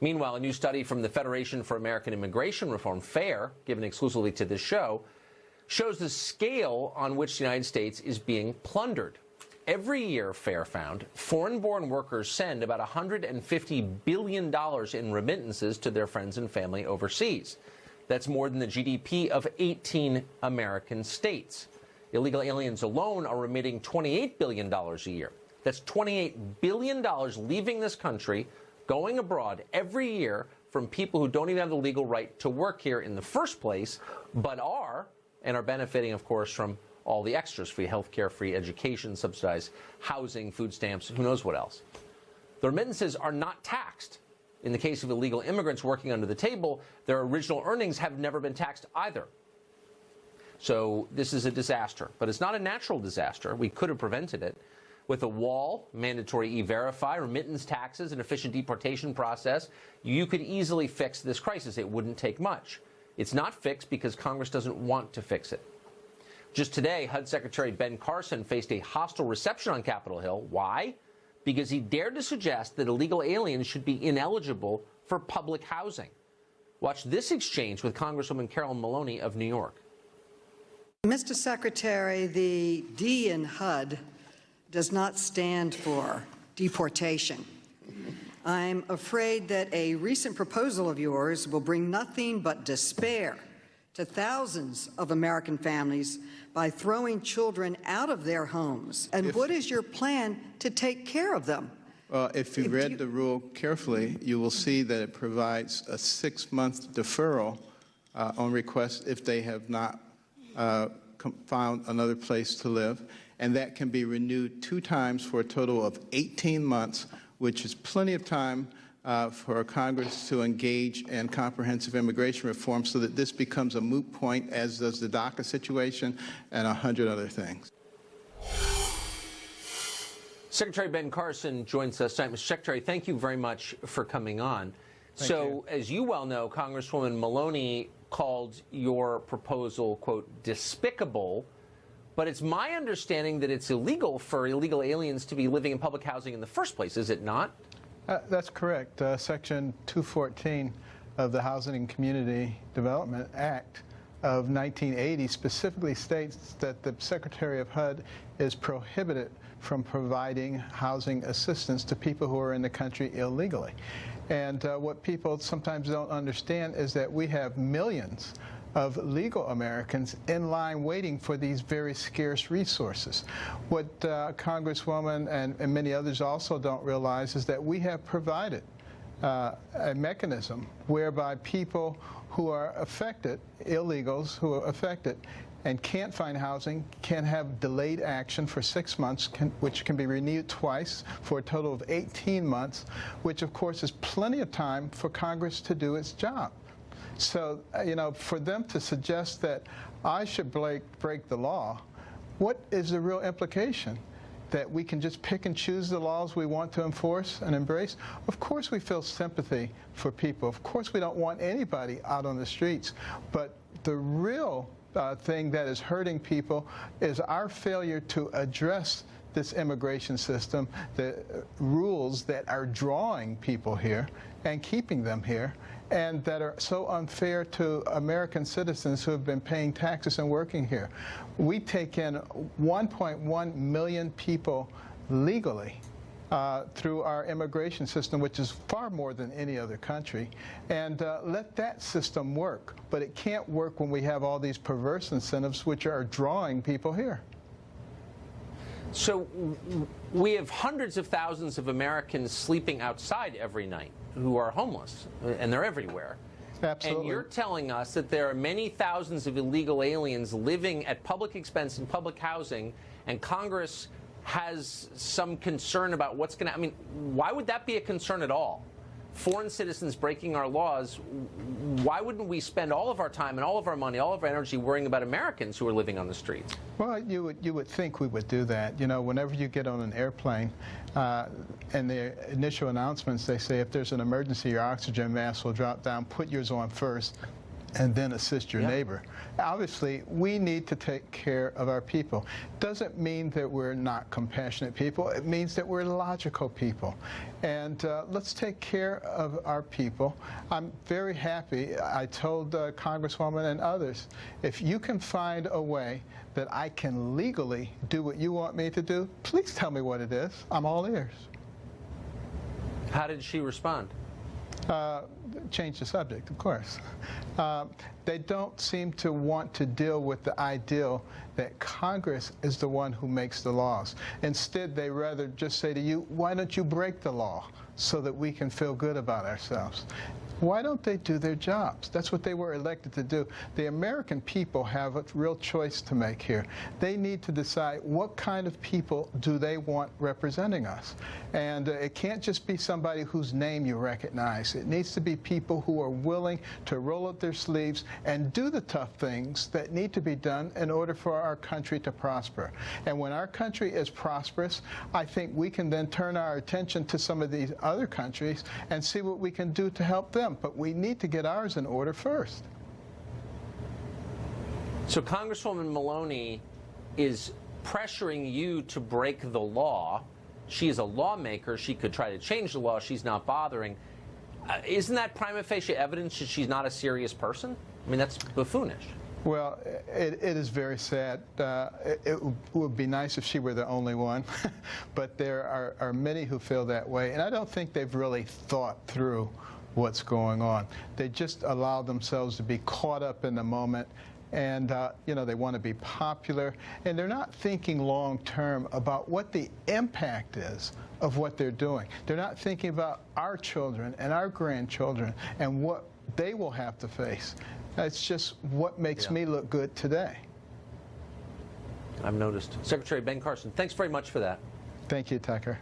Meanwhile, a new study from the Federation for American Immigration Reform, FAIR, given exclusively to this show, shows the scale on which the United States is being plundered. Every year, FAIR found, foreign-born workers send about $150 billion in remittances to their friends and family overseas. That's more than the GDP of 18 American states. Illegal aliens alone are remitting $28 billion a year. That's $28 billion leaving this country, going abroad every year from people who don't even have the legal right to work here in the first place, but are benefiting, of course, from all the extras: free health care, free education, subsidized housing, food stamps, who knows what else. The remittances are not taxed. In the case of illegal immigrants working under the table, their original earnings have never been taxed either. So this is a disaster, but it's not a natural disaster. We could have prevented it. With a wall, mandatory e-verify, remittance taxes, an efficient deportation process, you could easily fix this crisis. It wouldn't take much. It's not fixed because Congress doesn't want to fix it. Just today, HUD Secretary Ben Carson faced a hostile reception on Capitol Hill. Why? Because he dared to suggest that illegal aliens should be ineligible for public housing. Watch this exchange with Congresswoman Carolyn Maloney of New York. Mr. Secretary, the D in HUD does not stand for deportation. I'm afraid that a recent proposal of yours will bring nothing but despair to thousands of American families by throwing children out of their homes. And what is your plan to take care of them? If you read the rule carefully, you will see that it provides a 6-month deferral on request if they have not found another place to live. And that can be renewed 2 times for a total of 18 months, which is plenty of time for Congress to engage in comprehensive immigration reform so that this becomes a moot point, as does the DACA situation and 100 other things. Secretary Ben Carson joins us tonight. Mr. Secretary, thank you very much for coming on. As you well know, Congresswoman Maloney called your proposal, quote, despicable, but it's my understanding that it's illegal for illegal aliens to be living in public housing in the first place, is it not? That's correct. Section 214 of the Housing and Community Development Act of 1980 specifically states that the Secretary of HUD is prohibited from providing housing assistance to people who are in the country illegally. And what people sometimes don't understand is that we have millions of legal Americans in line waiting for these very scarce resources. What Congresswoman and many others also don't realize is that we have provided a mechanism whereby people who are affected, illegals who are affected and can't find housing, can have delayed action for 6 months, which can be renewed twice for a total of 18 months, which of course is plenty of time for Congress to do its job. So, you know, for them to suggest that I should break the law, what is the real implication? That we can just pick and choose the laws we want to enforce and embrace? Of course we feel sympathy for people. Of course we don't want anybody out on the streets. But the real thing that is hurting people is our failure to address this immigration system, the rules that are drawing people here and keeping them here, and that are so unfair to American citizens who have been paying taxes and working here. We take in 1.1 million people legally through our immigration system, which is far more than any other country, and let that system work. But it can't work when we have all these perverse incentives which are drawing people here. So we have hundreds of thousands of Americans sleeping outside every night who are homeless, and they're everywhere. Absolutely. And you're telling us that there are many thousands of illegal aliens living at public expense in public housing, and Congress has some concern about what's going to, I mean, why would that be a concern at all? Foreign citizens breaking our laws, why wouldn't we spend all of our time and all of our money, all of our energy worrying about Americans who are living on the streets? Well, you would think we would do that. You know, whenever you get on an airplane, in the initial announcements, they say if there's an emergency, your oxygen mask will drop down, put yours on first, and then assist your neighbor. Obviously, we need to take care of our people. Doesn't mean that we're not compassionate people. It means that we're logical people. And let's take care of our people. I'm very happy. I told Congresswoman and others, if you can find a way that I can legally do what you want me to do, please tell me what it is. I'm all ears. How did she respond? Change the subject, of course. They don't seem to want to deal with the ideal that Congress is the one who makes the laws. Instead, they rather just say to you, why don't you break the law so that we can feel good about ourselves? Why don't they do their jobs? That's what they were elected to do. The American people have a real choice to make here. They need to decide what kind of people do they want representing us. And it can't just be somebody whose name you recognize. It needs to be people who are willing to roll up their sleeves and do the tough things that need to be done in order for our country to prosper. And when our country is prosperous, I think we can then turn our attention to some of these other countries and see what we can do to help them. But we need to get ours in order first. So Congresswoman Maloney is pressuring you to break the law. She is a lawmaker. She could try to change the law. She's not bothering. Isn't that prima facie evidence that she's not a serious person? I mean, that's buffoonish. Well, it is very sad. It would be nice if she were the only one, but there are many who feel that way, and I don't think they've really thought through what's going on. They just allow themselves to be caught up in the moment, and you know, they want to be popular, and they're not thinking long term about what the impact is of what they're doing. They're not thinking about our children and our grandchildren and what they will have to face. That's just what makes me look good today. I've noticed. Secretary Ben Carson, thanks very much for that. Thank you, Tucker.